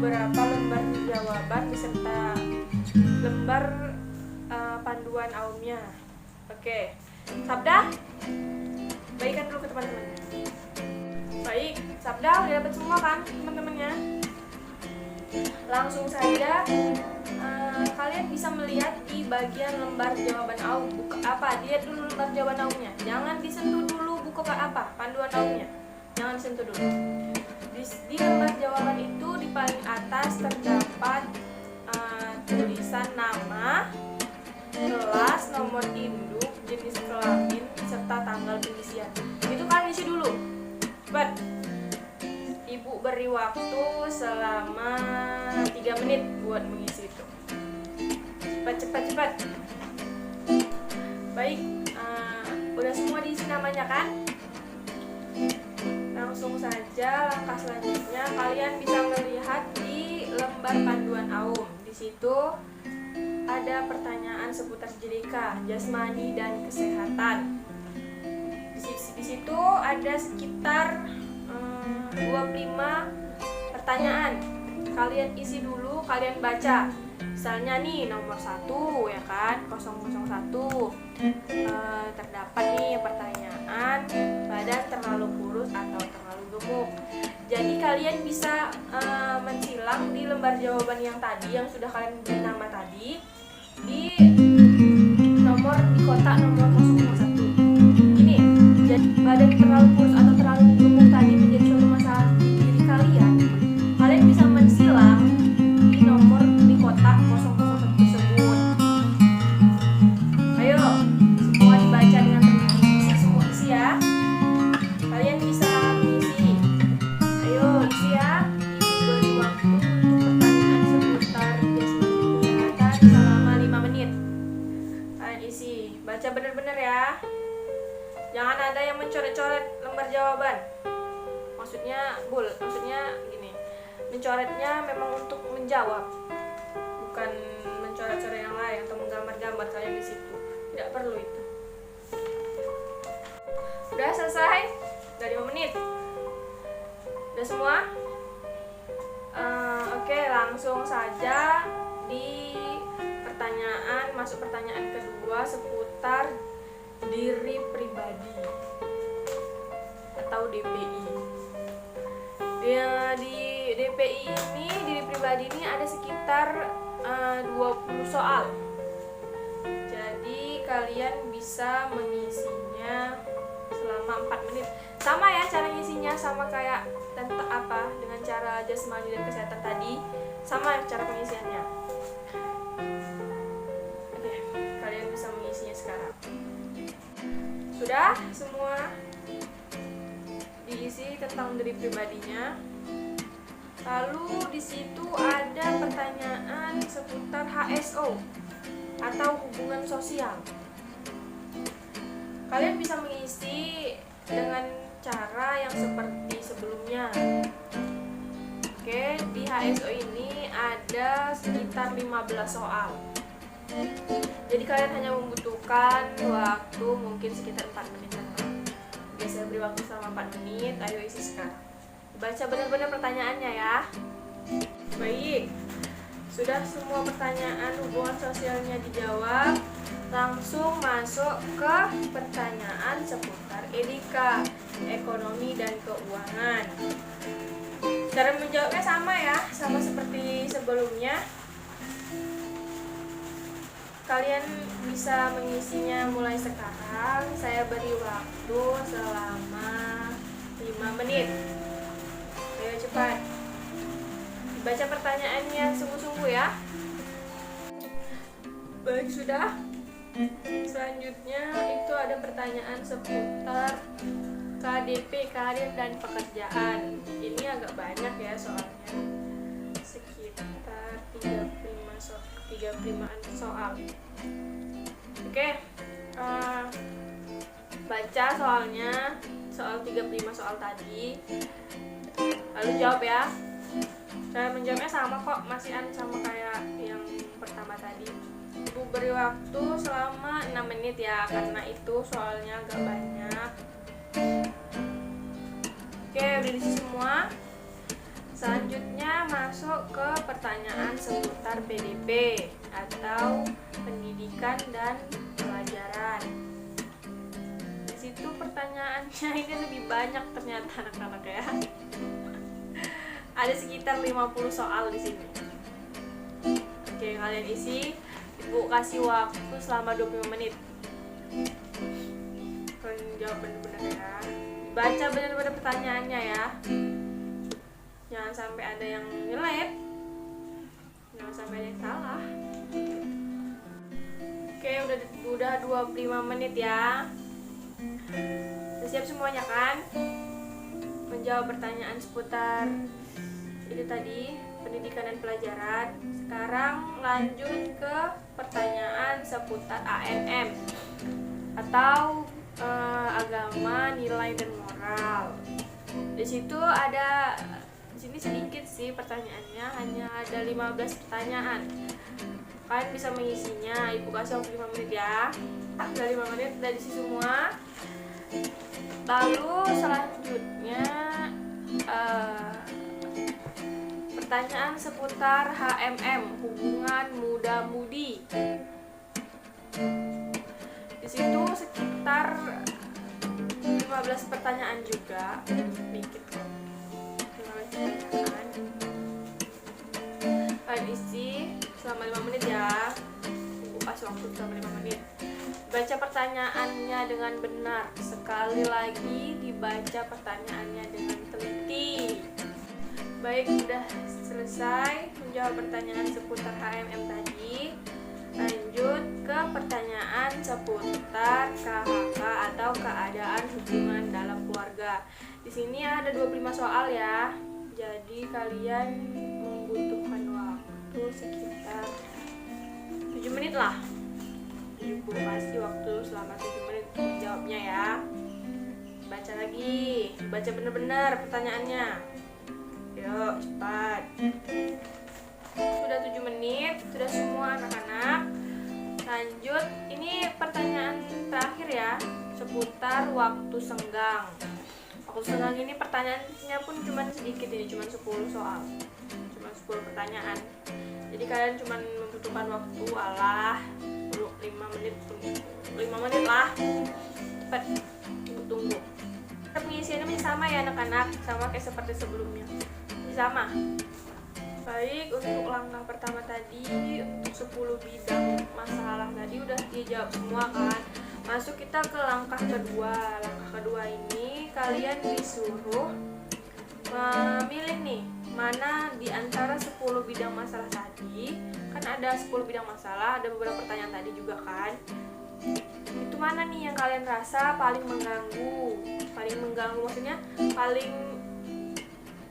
beberapa lembar jawaban beserta lembar panduan AUM-nya. Oke, Sabda, baikkan dulu ke teman-temannya. Baik, Sabda udah dapat semua kan teman-temannya? Langsung saja kalian bisa melihat di bagian lembar jawaban AUM. Dilihat dulu lembar jawaban AUM-nya. Jangan disentuh dulu buku panduan AUM-nya. Jangan disentuh dulu. Di lembar jawaban itu di paling atas terdapat tulisan nama, kelas, nomor induk, jenis kelamin, serta tanggal pengisian. Itu kan isi dulu. Cepat. Ibu beri waktu selama 3 menit buat mengisi itu. Cepat. Baik, udah semua diisi namanya kan? Langsung saja langkah selanjutnya kalian bisa melihat di lembar panduan AUM. Di situ ada pertanyaan seputar JDK, jasmani dan kesehatan. Di situ ada sekitar 25 pertanyaan. Kalian isi dulu, kalian baca. Misalnya nih nomor 1 ya kan, 001. Terdapat nih pertanyaan, badan terlalu kurus atau terlalu gemuk. Jadi kalian bisa mensilang di lembar jawaban yang tadi yang sudah kalian beri nama tadi di kotak nomor 001. Gini, jadi badan terlalu kurus atau terlalu gemuk tadi menjadi suatu masalah diri kalian. Kalian bisa mensilang di kotak 001 tersebut. Ayo, semua dibaca dengan teliti. Semua isi ya. Kalian bisa mengisi. Ayo isi ya. Ibu beri waktu untuk pertanyaan seputar jasmani kesehatan selama 5 menit. Kalian isi. Baca benar-benar ya. Jangan ada yang mencoret-coret lembar jawaban. Maksudnya gini. Mencoretnya memang untuk menjawab, bukan mencoret-coret yang lain atau menggambar-gambar kalian di situ. Tidak perlu itu. Udah selesai? Udah 5 menit. Udah semua? Oke, langsung saja di masuk pertanyaan kedua seputar diri pribadi atau DPI. Di DPI ini, diri pribadi ini ada sekitar 20 soal. Jadi kalian bisa mengisinya selama 4 menit. Sama ya cara ngisinya, sama kayak dengan cara jasmani dan kesehatan tadi. Sama cara pengisiannya. Oke, kalian bisa mengisinya sekarang. Sudah semua diisi tentang diri pribadinya. Lalu di situ ada pertanyaan seputar HSO atau hubungan sosial. Kalian bisa mengisi dengan cara yang seperti sebelumnya. Oke, di HSO ini ada sekitar 15 soal. Jadi kalian hanya membutuhkan waktu mungkin sekitar 4 menit. Oke, saya beri waktu selama 4 menit. Ayo isi sekarang. Baca benar-benar pertanyaannya ya. Baik, sudah semua pertanyaan hubungan sosialnya dijawab. Langsung masuk ke pertanyaan seputar etika, ekonomi dan keuangan. Cara menjawabnya sama ya, sama seperti sebelumnya. Kalian bisa mengisinya mulai sekarang. Saya beri waktu selama 5 menit. Ayo cepat. Baca pertanyaannya sungguh-sungguh ya. Baik, sudah. Selanjutnya itu ada pertanyaan seputar KDP, karir dan pekerjaan. Ini agak banyak ya soalnya. Sekitar 35 soal. Oke. Baca soalnya, soal 35 soal tadi. Lalu jawab ya. Cara menjawabnya sama kok, masih sama kayak yang pertama tadi. Ibu beri waktu selama 6 menit ya, karena itu soalnya agak banyak. Oke, udah diisi semua. Selanjutnya masuk ke pertanyaan seputar PDP atau pendidikan dan pelajaran. Di situ pertanyaannya ini lebih banyak ternyata anak-anak ya. Ada sekitar 50 soal di sini. Oke, kalian isi. Ibu kasih waktu selama 25 menit. Kalian jawab benar-benar ya. Baca benar-benar pertanyaannya ya. Jangan sampai ada yang nyelip, jangan sampai ada yang salah. Oke, udah 25 menit ya. Udah siap semuanya kan? Menjawab pertanyaan seputar itu tadi, pendidikan dan pelajaran. Sekarang lanjut ke pertanyaan seputar ANM atau agama, nilai dan moral. Di situ ada sini sedikit sih pertanyaannya, hanya ada 15 pertanyaan. Kalian bisa mengisinya. Ibu kasih waktu 5 menit ya. Udah 5 menit, udah diisi semua. Lalu selanjutnya pertanyaan seputar HMM, hubungan muda-mudi. Di situ sekitar 15 pertanyaan juga, dikit kok. Kalian isi selama 5 menit ya. Ibu kasih waktu selama 5 menit. Baca pertanyaannya dengan benar. Sekali lagi dibaca pertanyaannya dengan teliti. Baik, sudah selesai menjawab pertanyaan seputar HMM tadi. Lanjut ke pertanyaan seputar KHK atau keadaan hubungan dalam keluarga. Di sini ada 25 soal ya. Jadi kalian membutuhkan waktu sekitar 7 menit lah. Ibu kasih waktu selama 7 menit untuk menjawabnya ya. Baca lagi, baca benar-benar pertanyaannya. Yuk, cepat. Sudah 7 menit, sudah semua anak-anak. Lanjut, ini pertanyaan terakhir ya, seputar waktu senggang. Waktu senggang ini pertanyaannya pun cuma sedikit, ini cuma 10 soal, cuma 10 pertanyaan. Jadi kalian cuma membutuhkan waktu 5 menit lah. Cepat, tunggu. Pengisiannya masih sama ya anak-anak, sama kayak seperti sebelumnya, masih sama. Baik, untuk langkah pertama tadi, untuk 10 bidang masalah tadi udah dijawab semua kan. Masuk kita ke langkah kedua. Langkah kedua ini kalian disuruh memilih nih, mana di antara 10 bidang masalah tadi. Kan ada 10 bidang masalah, ada beberapa pertanyaan tadi juga kan. Itu mana nih yang kalian rasa paling mengganggu? Paling mengganggu maksudnya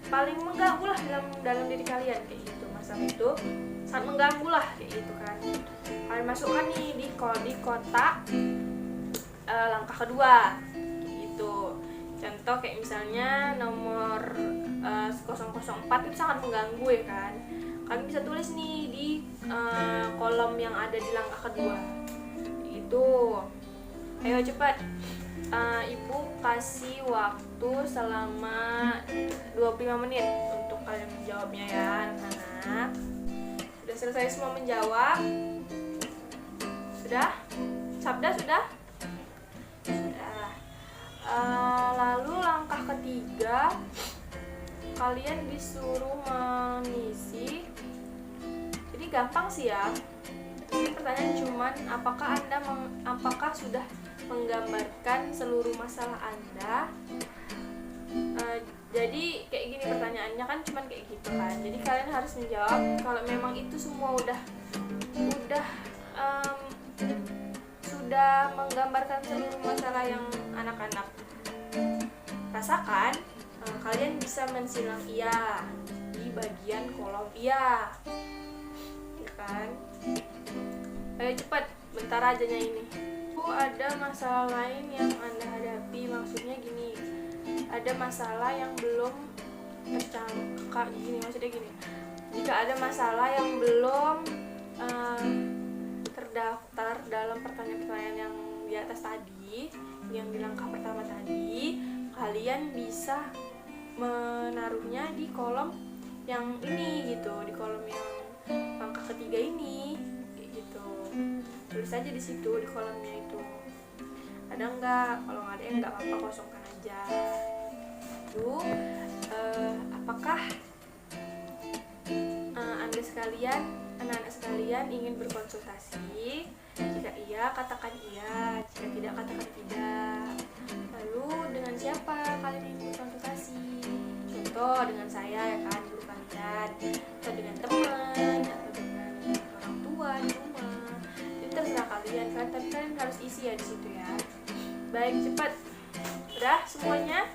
paling mengganggu lah dalam diri kalian kayak gitu. Masalah itu sangat mengganggu lah kayak gitu kan. Kalian masukkan nih di kotak langkah kedua kayak gitu. Contoh kayak misalnya nomor 004 itu sangat mengganggu ya kan. Kalian bisa tulis nih di kolom yang ada di langkah kedua itu. Ayo cepat. Ibu kasih waktu selama 25 menit untuk kalian menjawabnya ya anak-anak. Sudah selesai semua menjawab? Sudah? Sabda sudah? Sudah. Lalu langkah ketiga, kalian disuruh mengisi. Jadi gampang sih ya. Ini pertanyaan cuman apakah sudah menggambarkan seluruh masalah Anda. Jadi kayak gini pertanyaannya kan cuman kayak gitu kan. Jadi kalian harus menjawab kalau memang itu semua sudah menggambarkan seluruh masalah yang anak-anak rasakan. Kalian bisa mensilang iya di bagian kolom iya, ya kan? Ayo cepat, bentar aja ini. Ada masalah lain yang Anda hadapi, maksudnya gini, ada masalah yang belum tercangkak gini, maksudnya gini, jika ada masalah yang belum terdaftar dalam pertanyaan-pertanyaan yang di atas tadi, yang di langkah pertama tadi, kalian bisa menaruhnya di kolom yang ini gitu, di kolom yang langkah ketiga ini gitu. Tulis aja di situ di kolomnya itu. Ada nggak? Kalau nggak ada ya nggak apa-apa, kosongkan aja. Lalu apakah anak-anak sekalian ingin berkonsultasi? Jika iya, katakan iya. Jika tidak, katakan tidak. Lalu dengan siapa kalian ingin berkonsultasi? Contoh dengan saya ya kan, guru kalian, atau dengan teman, atau dengan orang tua di rumah. Itu terserah kalian kan, tapi kalian harus isi ya di situ ya. Baik, cepat. Udah semuanya?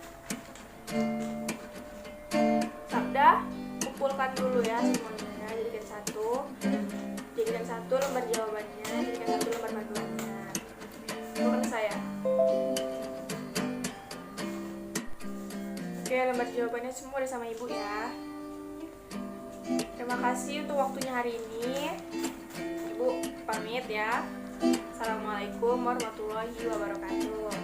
Udah, kumpulkan dulu ya semuanya. Jadikan satu lembar jawabannya, jadikan satu lembar panduannya. Bukan saya. Oke, lembar jawabannya semua udah sama ibu ya. Terima kasih untuk waktunya hari ini. Ibu pamit ya. Assalamualaikum warahmatullahi wabarakatuh.